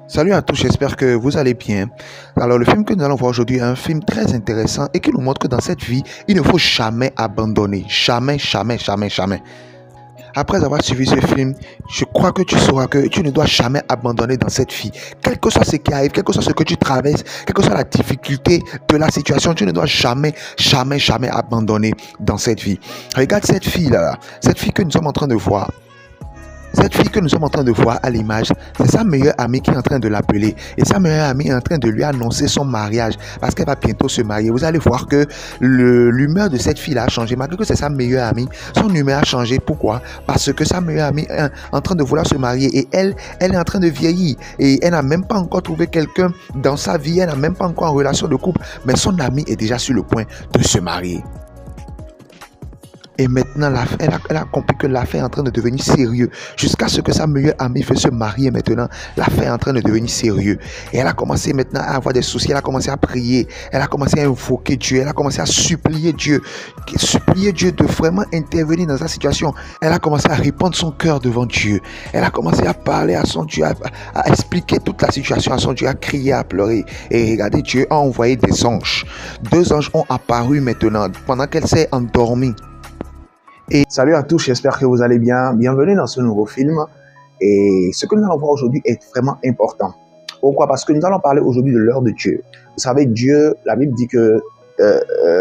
Salut à tous, j'espère que vous allez bien. Alors, le film que nous allons voir aujourd'hui est un film très intéressant et qui nous montre que dans cette vie, il ne faut jamais abandonner. Jamais, jamais, jamais, jamais. Après avoir suivi ce film, je crois que tu sauras que tu ne dois jamais abandonner dans cette vie. Quel que soit ce qui arrive, quel que soit ce que tu traverses, quelle que soit la difficulté de la situation, tu ne dois jamais, jamais, jamais abandonner dans cette vie. Regarde cette fille-là, cette fille que nous sommes en train de voir. Cette fille que nous sommes en train de voir à l'image, c'est sa meilleure amie qui est en train de l'appeler. Et sa meilleure amie est en train de lui annoncer son mariage parce qu'elle va bientôt se marier. Vous allez voir que l'humeur de cette fille a changé. Malgré que c'est sa meilleure amie, son humeur a changé. Pourquoi? Parce que sa meilleure amie est en train de vouloir se marier et elle est en train de vieillir. Et elle n'a même pas encore trouvé quelqu'un dans sa vie. Elle n'a même pas encore en relation de couple. Mais son amie est déjà sur le point de se marier. Et maintenant, elle a compris que l'affaire est en train de devenir sérieux. Jusqu'à ce que sa meilleure amie veut se marier maintenant, l'affaire est en train de devenir sérieux. Et elle a commencé maintenant à avoir des soucis, elle a commencé à prier, elle a commencé à invoquer Dieu, elle a commencé à supplier Dieu de vraiment intervenir dans sa situation. Elle a commencé à répandre son cœur devant Dieu. Elle a commencé à parler à son Dieu, à expliquer toute la situation à son Dieu, à crier, à pleurer. Et regardez, Dieu a envoyé des anges. 2 anges ont apparu maintenant pendant qu'elle s'est endormie. Et salut à tous, j'espère que vous allez bien. Bienvenue dans ce nouveau film. Et ce que nous allons voir aujourd'hui est vraiment important. Pourquoi? Parce que nous allons parler aujourd'hui de l'heure de Dieu. Vous savez, Dieu, la Bible dit que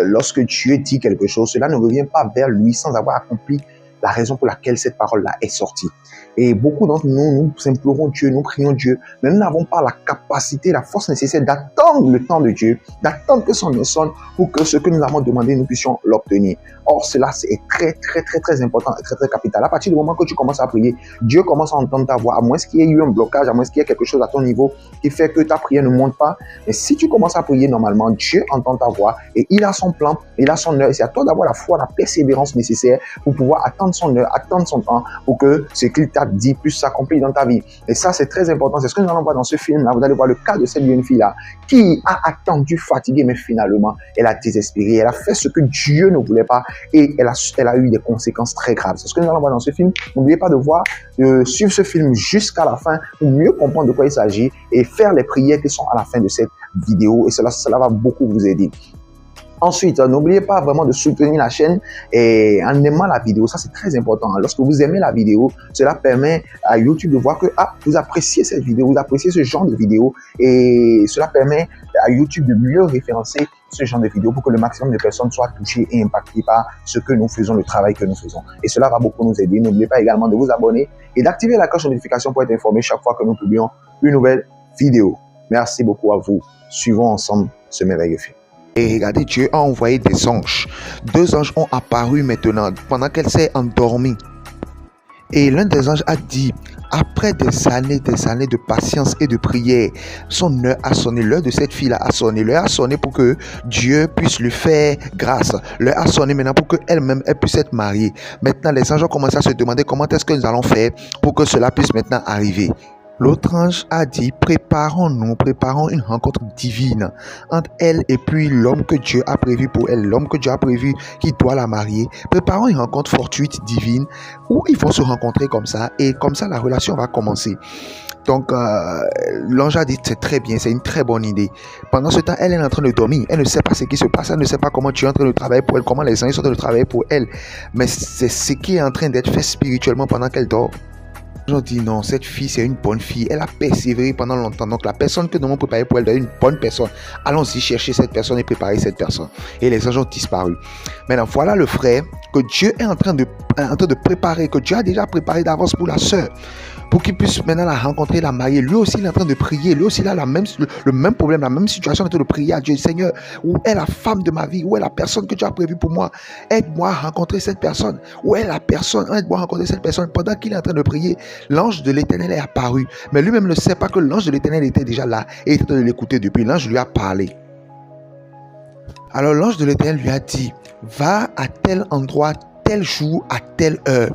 lorsque Dieu dit quelque chose, cela ne revient pas vers lui sans avoir accompli la raison pour laquelle cette parole-là est sortie. Et beaucoup d'entre nous, nous implorons Dieu, nous prions Dieu, mais nous n'avons pas la capacité, la force nécessaire d'attendre le temps de Dieu, d'attendre que son nom sonne pour que ce que nous avons demandé, nous puissions l'obtenir. Or, cela, c'est très important et très capital. À partir du moment que tu commences à prier, Dieu commence à entendre ta voix, à moins qu'il y ait eu un blocage, à moins qu'il y ait quelque chose à ton niveau qui fait que ta prière ne monte pas. Mais si tu commences à prier normalement, Dieu entend ta voix et il a son plan, il a son heure. C'est à toi d'avoir la foi, la persévérance nécessaire pour pouvoir attendre son heure, attendre son temps pour que ce qu'il t'a dit puisse s'accomplir dans ta vie. Et ça, c'est très important. C'est ce que nous allons voir dans ce film-là. Vous allez voir le cas de cette jeune fille-là qui a attendu, fatiguée, mais finalement, elle a désespéré. Elle a fait ce que Dieu ne voulait pas et elle a eu des conséquences très graves. C'est ce que nous allons voir dans ce film. N'oubliez pas de suivre ce film jusqu'à la fin pour mieux comprendre de quoi il s'agit et faire les prières qui sont à la fin de cette vidéo. Et cela va beaucoup vous aider. Ensuite, n'oubliez pas vraiment de soutenir la chaîne et en aimant la vidéo. Ça, c'est très important. Lorsque vous aimez la vidéo, cela permet à YouTube de voir que vous appréciez cette vidéo, vous appréciez ce genre de vidéo et cela permet à YouTube de mieux référencer ce genre de vidéo pour que le maximum de personnes soient touchées et impactées par ce que nous faisons, le travail que nous faisons. Et cela va beaucoup nous aider. N'oubliez pas également de vous abonner et d'activer la cloche de notification pour être informé chaque fois que nous publions une nouvelle vidéo. Merci beaucoup à vous. Suivons ensemble ce merveilleux film. Et regardez, Dieu a envoyé des anges. 2 anges ont apparu maintenant pendant qu'elle s'est endormie. Et l'un des anges a dit, après des années de patience et de prière, son heure a sonné, l'heure de cette fille-là a sonné. L'heure a sonné pour que Dieu puisse lui faire grâce. L'heure a sonné maintenant pour qu'elle-même elle puisse être mariée. Maintenant, les anges ont commencé à se demander comment est-ce que nous allons faire pour que cela puisse maintenant arriver. L'autre ange a dit, préparons une rencontre divine entre elle et puis l'homme que Dieu a prévu pour elle, l'homme que Dieu a prévu qui doit la marier. Préparons une rencontre fortuite, divine, où ils vont se rencontrer comme ça et comme ça la relation va commencer. Donc, l'ange a dit, c'est très bien, c'est une très bonne idée. Pendant ce temps, elle est en train de dormir. Elle ne sait pas ce qui se passe. Elle ne sait pas comment tu es en train de travailler pour elle, comment les anges sont en train de travailler pour elle. Mais c'est ce qui est en train d'être fait spirituellement pendant qu'elle dort. Les gens disent non, cette fille c'est une bonne fille, elle a persévéré pendant longtemps, donc la personne que nous avons préparée pour elle est une bonne personne. Allons-y chercher cette personne et préparer cette personne. Et les anges ont disparu. Maintenant voilà le frère que Dieu est en train de préparer, que Dieu a déjà préparé d'avance pour la sœur, pour qu'il puisse maintenant la rencontrer, la marier. Lui aussi il est en train de prier, lui aussi il a le même problème, la même situation, il est en train de prier à Dieu. Seigneur, où est la femme de ma vie, où est la personne que tu as prévue pour moi? Aide-moi à rencontrer cette personne. Où est la personne? Aide-moi à rencontrer cette personne. Pendant qu'il est en train de prier, l'ange de l'Éternel est apparu. Mais lui-même ne sait pas que l'ange de l'Éternel était déjà là et était en train de l'écouter depuis. L'ange lui a parlé. Alors l'ange de l'Éternel lui a dit, va à tel endroit, tel jour, à telle heure.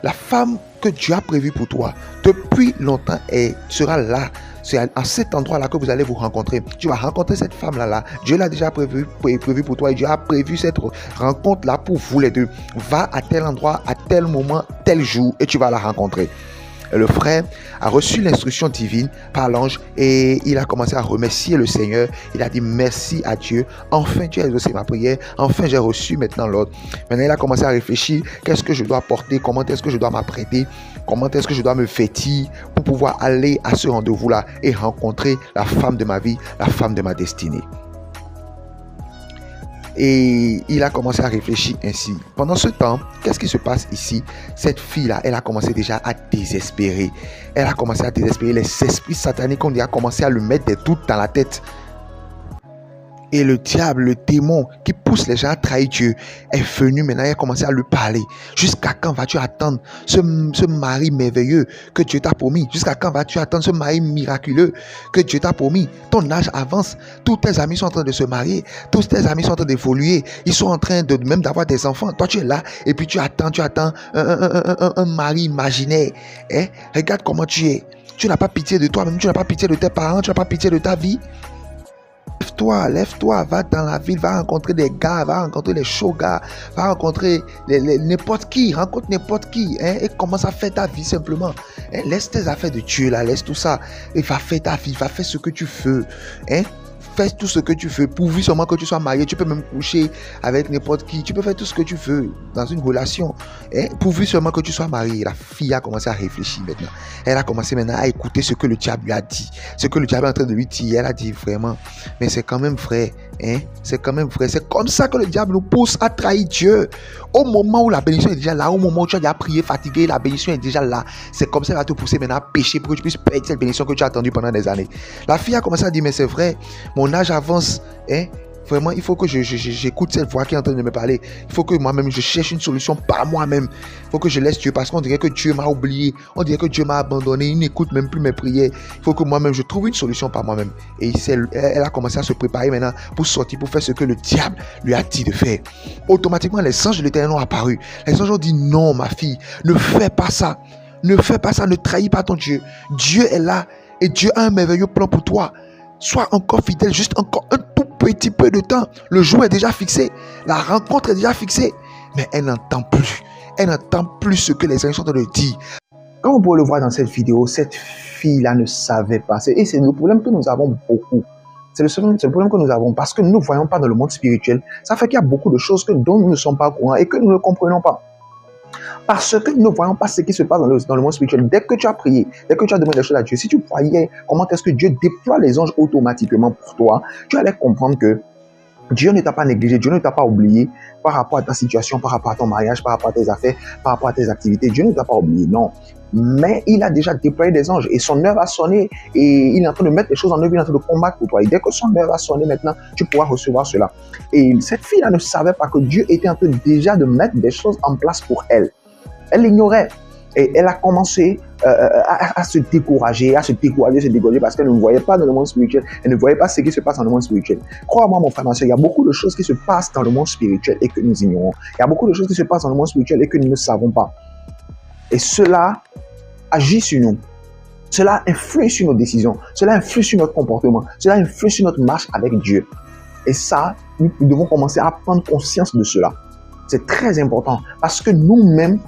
La femme que Dieu a prévue pour toi, depuis longtemps, elle sera là. C'est à cet endroit-là que vous allez vous rencontrer. Tu vas rencontrer cette femme-là. Dieu l'a déjà prévu pour toi et Dieu a prévu cette rencontre-là pour vous les deux. Va à tel endroit, à tel moment, tel jour et tu vas la rencontrer. le frère a reçu l'instruction divine par l'ange et il a commencé à remercier le Seigneur. Il a dit merci à Dieu. Enfin, Dieu a exaucé ma prière. Enfin, j'ai reçu maintenant l'ordre. Maintenant, il a commencé à réfléchir. Qu'est-ce que je dois porter? Comment est-ce que je dois m'apprêter? Comment est-ce que je dois me vêtir pour pouvoir aller à ce rendez-vous-là et rencontrer la femme de ma vie, la femme de ma destinée? Et il a commencé à réfléchir ainsi. Pendant ce temps, qu'est-ce qui se passe ici? Cette fille-là, elle a commencé déjà à désespérer. Elle a commencé à désespérer. Les esprits sataniques ont déjà commencé à lui mettre des doutes dans la tête. Et le diable, le démon qui pousse les gens à trahir Dieu est venu maintenant, il a commencé à lui parler. Jusqu'à quand vas-tu attendre ce mari merveilleux que Dieu t'a promis? Jusqu'à quand vas-tu attendre ce mari miraculeux que Dieu t'a promis? Ton âge avance, tous tes amis sont en train de se marier, tous tes amis sont en train d'évoluer, ils sont en train de même d'avoir des enfants. Toi tu es là et puis tu attends un mari imaginaire. Eh? Regarde comment tu es. Tu n'as pas pitié de toi-même, tu n'as pas pitié de tes parents, tu n'as pas pitié de ta vie. Lève-toi, va dans la ville, va rencontrer des gars, va rencontrer les chauds gars, va rencontrer n'importe qui, rencontre n'importe qui, hein, et commence à faire ta vie simplement. Hein, laisse tes affaires de Dieu là, laisse tout ça, et va faire ta vie, va faire ce que tu veux. Hein. Fais tout ce que tu veux, pourvu seulement que tu sois marié. Tu peux même coucher avec n'importe qui. Tu peux faire tout ce que tu veux dans une relation. Hein? Pourvu seulement que tu sois marié. La fille a commencé à réfléchir maintenant. Elle a commencé maintenant à écouter ce que le diable lui a dit. Ce que le diable est en train de lui dire. Elle a dit vraiment, mais c'est quand même vrai. Hein? C'est quand même vrai. C'est comme ça que le diable nous pousse à trahir Dieu. Au moment où la bénédiction est déjà là, au moment où tu as déjà prié, fatigué, la bénédiction est déjà là. C'est comme ça qu'elle va te pousser maintenant à pécher pour que tu puisses perdre cette bénédiction que tu as attendue pendant des années. La fille a commencé à dire, mais c'est vrai. Mon âge avance, hein? Vraiment, il faut que j'écoute cette voix qui est en train de me parler. Il faut que moi-même, je cherche une solution par moi-même. Il faut que je laisse Dieu parce qu'on dirait que Dieu m'a oublié. On dirait que Dieu m'a abandonné. Il n'écoute même plus mes prières. Il faut que moi-même, je trouve une solution par moi-même. Et elle a commencé à se préparer maintenant pour sortir, pour faire ce que le diable lui a dit de faire. Automatiquement, les anges de l'Éternel ont apparu. Les anges ont dit, non, ma fille, ne fais pas ça. Ne fais pas ça, ne trahis pas ton Dieu. Dieu est là et Dieu a un merveilleux plan pour toi. Sois encore fidèle, juste encore un tout petit peu de temps. Le jour est déjà fixé. La rencontre est déjà fixée. Mais elle n'entend plus. Elle n'entend plus ce que les anges sont en train de dire. Comme on peut le voir dans cette vidéo, cette fille-là ne savait pas. Et c'est le problème que nous avons beaucoup. C'est le problème que nous avons parce que nous ne voyons pas dans le monde spirituel. Ça fait qu'il y a beaucoup de choses dont nous ne sommes pas au courant et que nous ne comprenons pas. Parce que nous ne voyons pas ce qui se passe dans le monde spirituel. Dès que tu as prié, dès que tu as demandé des choses à Dieu, si tu voyais comment est-ce que Dieu déploie les anges automatiquement pour toi, tu allais comprendre que Dieu ne t'a pas négligé, Dieu ne t'a pas oublié par rapport à ta situation, par rapport à ton mariage, par rapport à tes affaires, par rapport à tes activités. Dieu ne t'a pas oublié, non. Mais il a déjà déployé des anges et son œuvre a sonné et il est en train de mettre les choses en œuvre, il est en train de combattre pour toi. Et dès que son œuvre a sonné maintenant, tu pourras recevoir cela. Et cette fille-là ne savait pas que Dieu était en train déjà de mettre des choses en place pour elle. Elle l'ignorait et elle a commencé à se décourager parce qu'elle ne voyait pas dans le monde spirituel, elle ne voyait pas ce qui se passe dans le monde spirituel. Crois-moi mon frère, ma soeur, il y a beaucoup de choses qui se passent dans le monde spirituel et que nous ignorons. Il y a beaucoup de choses qui se passent dans le monde spirituel et que nous ne savons pas. Et cela agit sur nous. Cela influe sur nos décisions. Cela influe sur notre comportement. Cela influe sur notre marche avec Dieu. Et ça, nous devons commencer à prendre conscience de cela. C'est très important parce que nous-mêmes,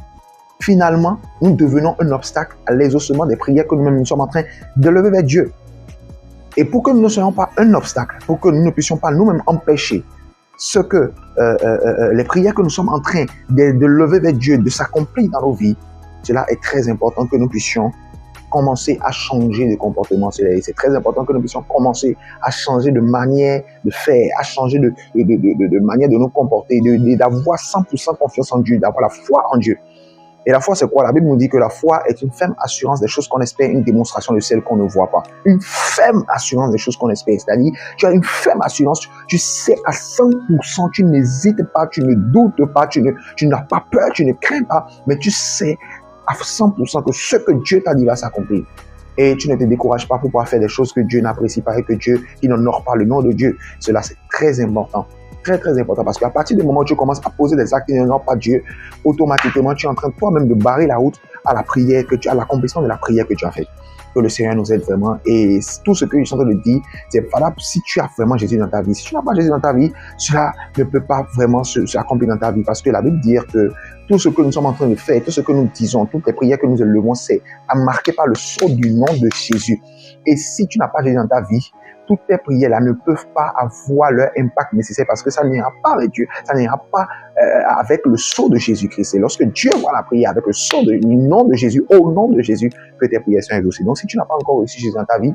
finalement, nous devenons un obstacle à l'exaucement des prières que nous-mêmes nous sommes en train de lever vers Dieu. Et pour que nous ne soyons pas un obstacle, pour que nous ne puissions pas nous-mêmes empêcher ce que les prières que nous sommes en train de lever vers Dieu, de s'accomplir dans nos vies, cela est très important que nous puissions commencer à changer de comportement. C'est très important que nous puissions commencer à changer de manière de faire, à changer de manière de nous comporter, d'avoir 100% confiance en Dieu, d'avoir la foi en Dieu. Et la foi, c'est quoi? La Bible nous dit que la foi est une ferme assurance des choses qu'on espère, une démonstration de celles qu'on ne voit pas. Une ferme assurance des choses qu'on espère. C'est-à-dire, tu as une ferme assurance, tu sais à 100%, tu n'hésites pas, tu ne doutes pas, tu n'as pas peur, tu ne crains pas, mais tu sais à 100% que ce que Dieu t'a dit va s'accomplir. Et tu ne te décourages pas pour pouvoir faire des choses que Dieu n'apprécie pas et que Dieu, qui n'honore pas le nom de Dieu. Cela, c'est très important. Très, très important. Parce qu'à partir du moment où tu commences à poser des actes qui n'honorent pas Dieu, automatiquement, tu es en train toi-même de barrer la route à la prière à l'accomplissement de la prière que tu as faite. Que le Seigneur nous aide vraiment. Et tout ce que je suis en train de dire, c'est valable si tu as vraiment Jésus dans ta vie. Si tu n'as pas Jésus dans ta vie, cela ne peut pas vraiment s'accomplir dans ta vie. Parce que la Bible dit que tout ce que nous sommes en train de faire, tout ce que nous disons, toutes les prières que nous élevons, c'est marqué par le sceau du nom de Jésus. Et si tu n'as pas Jésus dans ta vie, toutes tes prières-là ne peuvent pas avoir leur impact nécessaire parce que ça n'ira pas avec Dieu, ça n'ira pas avec le sceau de Jésus-Christ. Et lorsque Dieu voit la prière avec le sceau du nom de Jésus, au nom de Jésus, que tes prières sont exaucées. Donc si tu n'as pas encore reçu Jésus dans ta vie,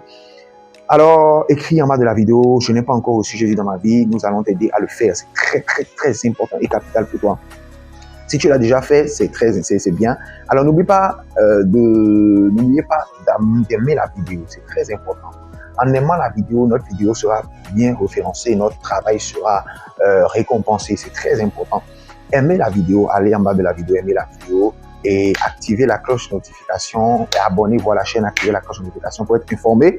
alors écris en bas de la vidéo, je n'ai pas encore reçu Jésus dans ma vie, nous allons t'aider à le faire. C'est très, très, très important et capital pour toi. Si tu l'as déjà fait, c'est bien. Alors n'oubliez pas d'aimer la vidéo, c'est très important. En aimant la vidéo, notre vidéo sera bien référencée, notre travail sera récompensé. C'est très important. Aimez la vidéo, allez en bas de la vidéo, aimez la vidéo et activez la cloche de notification et abonnez-vous à la chaîne, activez la cloche de notification pour être informé.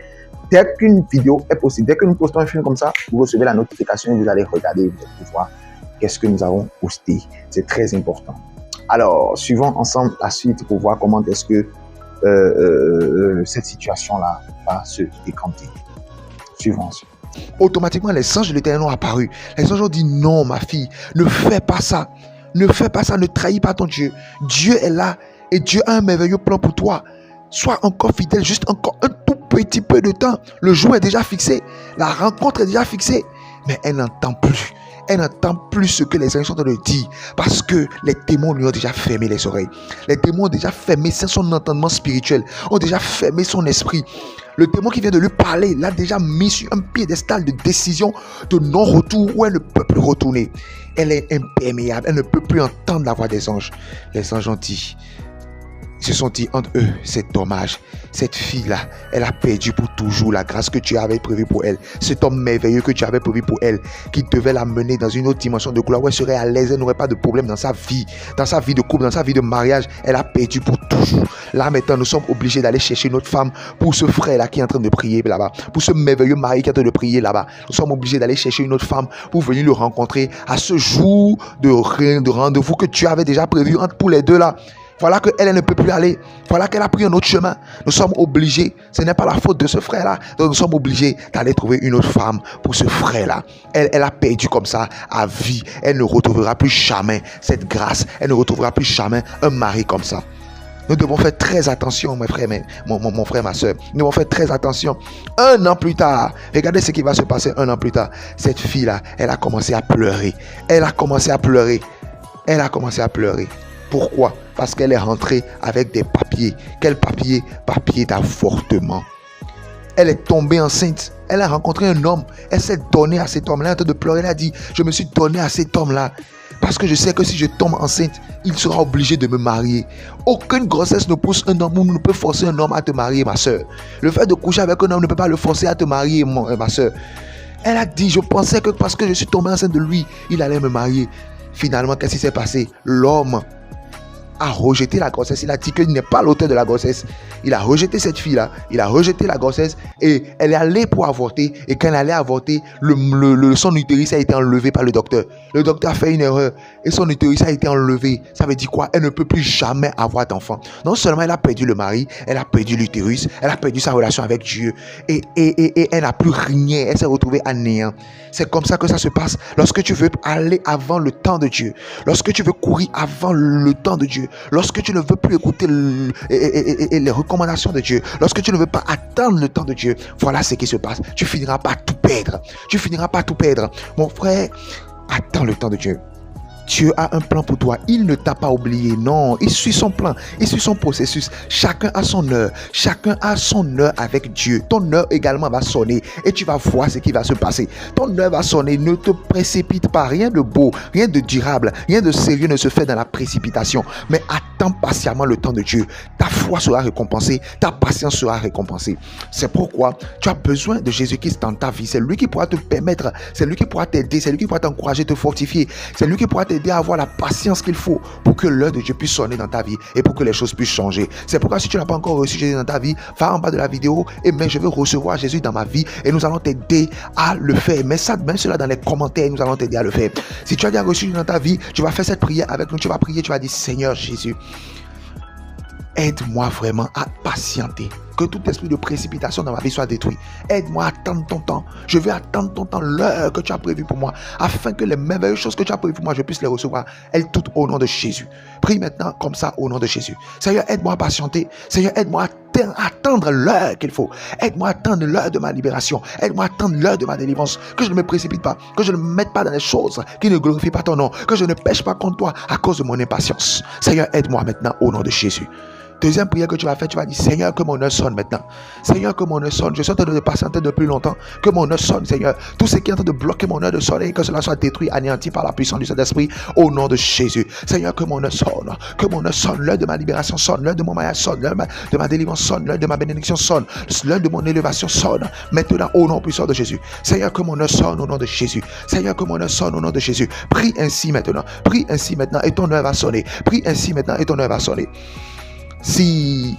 Dès qu'une vidéo est possible, dès que nous postons un film comme ça, vous recevez la notification et vous allez regarder pour voir qu'est-ce que nous avons posté. C'est très important. Alors, suivons ensemble la suite pour voir comment est-ce que cette situation-là va se décanter. Suivons ensuite. Automatiquement, les anges de l'Éternel ont apparu. Les anges ont dit non, ma fille, ne fais pas ça. Ne fais pas ça, ne trahis pas ton Dieu. Dieu est là et Dieu a un merveilleux plan pour toi. Sois encore fidèle, juste encore un tout petit peu de temps. Le jour est déjà fixé. La rencontre est déjà fixée. Mais elle n'entend plus. Elle n'entend plus ce que les anges sont en train de dire parce que les démons lui ont déjà fermé les oreilles. Les démons ont déjà fermé son entendement spirituel, ont déjà fermé son esprit. Le démon qui vient de lui parler l'a déjà mis sur un piédestal de décision de non-retour où elle ne peut plus retourner. Elle est imperméable, elle ne peut plus entendre la voix des anges. Les anges ont dit, se sont dit entre eux, c'est dommage. Cette fille-là, elle a perdu pour toujours la grâce que tu avais prévue pour elle. Cet homme merveilleux que tu avais prévu pour elle, qui devait la mener dans une autre dimension de gloire où elle serait à l'aise, elle n'aurait pas de problème dans sa vie de couple, dans sa vie de mariage. Elle a perdu pour toujours. Là maintenant, nous sommes obligés d'aller chercher une autre femme pour ce frère-là qui est en train de prier là-bas, pour ce merveilleux mari qui est en train de prier là-bas. Nous sommes obligés d'aller chercher une autre femme pour venir le rencontrer à ce jour de rendez-vous que tu avais déjà prévu entre pour les deux là. Voilà qu'elle ne peut plus aller. Voilà qu'elle a pris un autre chemin. Nous sommes obligés. Ce n'est pas la faute de ce frère-là. Donc nous sommes obligés d'aller trouver une autre femme pour ce frère-là. Elle a perdu comme ça à vie. Elle ne retrouvera plus jamais cette grâce. Elle ne retrouvera plus jamais un mari comme ça. Nous devons faire très attention, mon frère, ma soeur. Nous devons faire très attention. 1 an plus tard, regardez ce qui va se passer 1 an plus tard. Cette fille-là, elle a commencé à pleurer. Elle a commencé à pleurer. Pourquoi? Parce qu'elle est rentrée avec des papiers. Quel papier? Papier d'avortement. Elle est tombée enceinte. Elle a rencontré un homme. Elle s'est donnée à cet homme-là. Elle est en train de pleurer. Elle a dit, je me suis donnée à cet homme-là. Parce que je sais que si je tombe enceinte, il sera obligé de me marier. Aucune grossesse ne pousse un homme ou ne peut forcer un homme à te marier, ma soeur. Le fait de coucher avec un homme ne peut pas le forcer à te marier, ma soeur. Elle a dit, je pensais que parce que je suis tombée enceinte de lui, il allait me marier. Finalement, qu'est-ce qui s'est passé? L'homme a rejeté la grossesse. Il a dit qu'il n'est pas l'auteur de la grossesse. Il a rejeté cette fille-là. Il a rejeté la grossesse et elle est allée pour avorter. Et quand elle allait avorter, son utérus a été enlevé par le docteur. Le docteur a fait une erreur et son utérus a été enlevé. Ça veut dire quoi? Elle ne peut plus jamais avoir d'enfant. Non seulement elle a perdu le mari, elle a perdu l'utérus, elle a perdu sa relation avec Dieu et elle n'a plus rien. Elle s'est retrouvée à néant. C'est comme ça que ça se passe lorsque tu veux aller avant le temps de Dieu. Lorsque tu veux courir avant le temps de Dieu. Lorsque tu ne veux plus écouter les recommandations de Dieu, lorsque tu ne veux pas attendre le temps de Dieu, voilà ce qui se passe. Tu finiras par tout perdre. Mon frère, attends le temps de Dieu. Dieu a un plan pour toi. Il ne t'a pas oublié. Non, il suit son plan. Il suit son processus. Chacun a son heure. Chacun a son heure avec Dieu. Ton heure également va sonner et tu vas voir ce qui va se passer. Ton heure va sonner. Ne te précipite pas. Rien de beau, rien de durable, rien de sérieux ne se fait dans la précipitation. Mais attends patiemment le temps de Dieu. Ta foi sera récompensée. Ta patience sera récompensée. C'est pourquoi tu as besoin de Jésus-Christ dans ta vie. C'est lui qui pourra te permettre. C'est lui qui pourra t'aider. C'est lui qui pourra t'encourager, te fortifier. C'est lui qui pourra t'aider à avoir la patience qu'il faut pour que l'heure de Dieu puisse sonner dans ta vie et pour que les choses puissent changer. C'est pourquoi si tu n'as pas encore reçu Jésus dans ta vie, va en bas de la vidéo et mais je veux recevoir Jésus dans ma vie et nous allons t'aider à le faire. Mets cela dans les commentaires, nous allons t'aider à le faire. Si tu as déjà reçu dans ta vie, tu vas faire cette prière avec nous, tu vas prier, tu vas dire Seigneur Jésus, aide-moi vraiment à patienter. Que tout esprit de précipitation dans ma vie soit détruit. Aide-moi à attendre ton temps. Je veux attendre ton temps, l'heure que tu as prévue pour moi, afin que les merveilleuses choses que tu as prévues pour moi, je puisse les recevoir, elles toutes au nom de Jésus. Prie maintenant comme ça au nom de Jésus. Seigneur, aide-moi à patienter. Seigneur, aide-moi à attendre l'heure qu'il faut. Aide-moi à attendre l'heure de ma libération. Aide-moi à attendre l'heure de ma délivrance. Que je ne me précipite pas. Que je ne me mette pas dans des choses qui ne glorifient pas ton nom. Que je ne pêche pas contre toi à cause de mon impatience. Seigneur, aide-moi maintenant au nom de Jésus. Deuxième prière que tu vas faire, tu vas dire, Seigneur, que mon heure sonne maintenant. Seigneur, que mon heure sonne. Je suis en train de patienter depuis longtemps. Que mon heure sonne, Seigneur. Tout ce qui est en train de bloquer mon heure de soleil, que cela soit détruit, anéanti par la puissance du Saint-Esprit, au nom de Jésus. Seigneur, que mon heure sonne. Que mon heure sonne. L'heure de ma libération sonne. L'heure de mon mariage sonne. L'heure de ma délivrance sonne. L'heure de ma bénédiction sonne. L'heure de mon élévation sonne. Maintenant, au nom puissant de Jésus. Seigneur, que mon heure sonne au nom de Jésus. Seigneur, que mon heure sonne au nom de Jésus. Prie ainsi maintenant. Prie ainsi maintenant et ton heure va sonner. Prie ainsi maintenant et ton heure va sonner. Si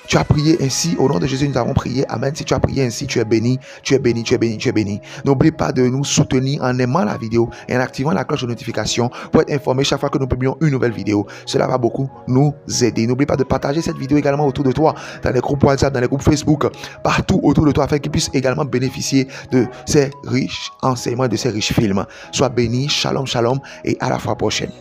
tu as prié ainsi, au nom de Jésus, nous avons prié. Amen. Si tu as prié ainsi, tu es béni, tu es béni, tu es béni, tu es béni. N'oublie pas de nous soutenir en aimant la vidéo et en activant la cloche de notification pour être informé chaque fois que nous publions une nouvelle vidéo. Cela va beaucoup nous aider. N'oublie pas de partager cette vidéo également autour de toi, dans les groupes WhatsApp, dans les groupes Facebook, partout autour de toi, afin qu'ils puissent également bénéficier de ces riches enseignements, de ces riches films. Sois béni, shalom, shalom, et à la fois prochaine.